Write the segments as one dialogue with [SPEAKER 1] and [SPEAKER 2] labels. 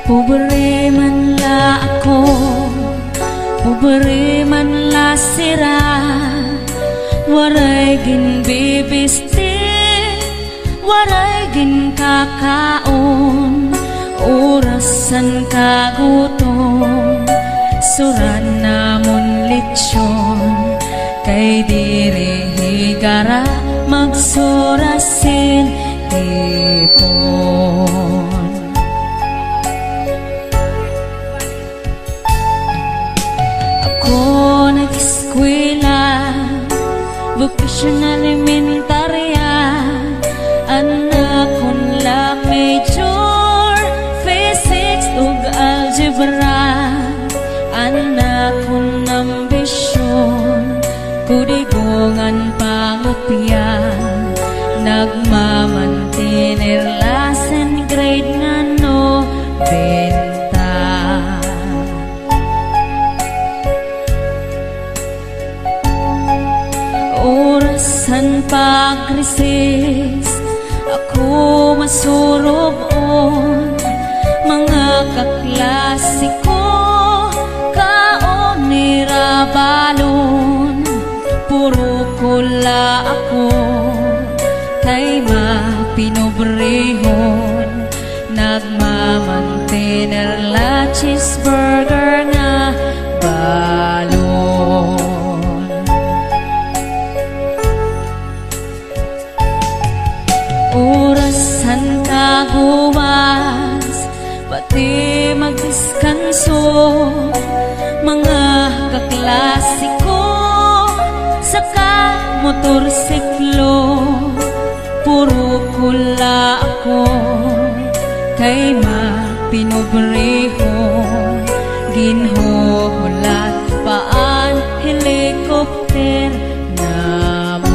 [SPEAKER 1] Pobre man la ako, pobre man la sira, waray ginbibisti, waray ginkakaon, orasan kagutom, suran namon litsyon, kay diri higara magsurasin tipon. Ako nag-eskwela, vocational elementarya, anak kon lang major, physics ug algebra, anak kon ambisyon, kudigongan pangopya, nagmamantinir lasen grade nga no benta. Orasan pag-resis, ako masurob-on, mga kaklasiko, kaon nirabalon, puro kula ako, kay mapinobrehon, nagmamantener la cheeseburger nga balon. Orasan kaguwas, pati magdiskanso, mga kaklasiko, saka motorsiklo, puro kula ako, kay mapinobrehon, ginhuhulat paan helikopter namon.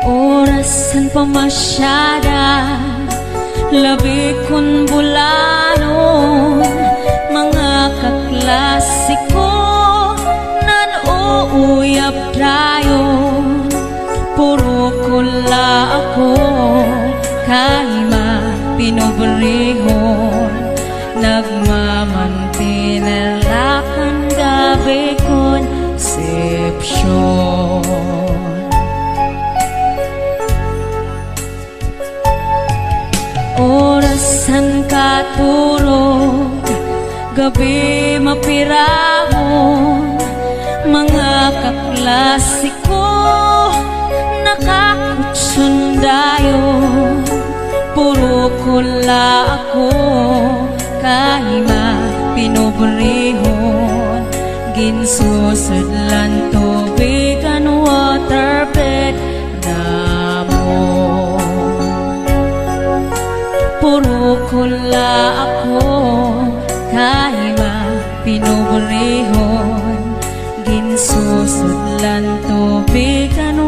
[SPEAKER 1] Orasan pamasyada, labi kon bulanon, mga kaklasiko, nan-uuyap dayon, puro kula ako, kay mapinobrehon, nagmamantinir lakan gabi konsepsyon. Orasan katurog, gabi mapirahon, mga kaklasiko, nakakutsundayon, puro kula ako, kay mapinobrehon, ginsusudlan tubig and waterbed namon. Puro kula ako, kay mapinobrehon, ginsusudlan tubig and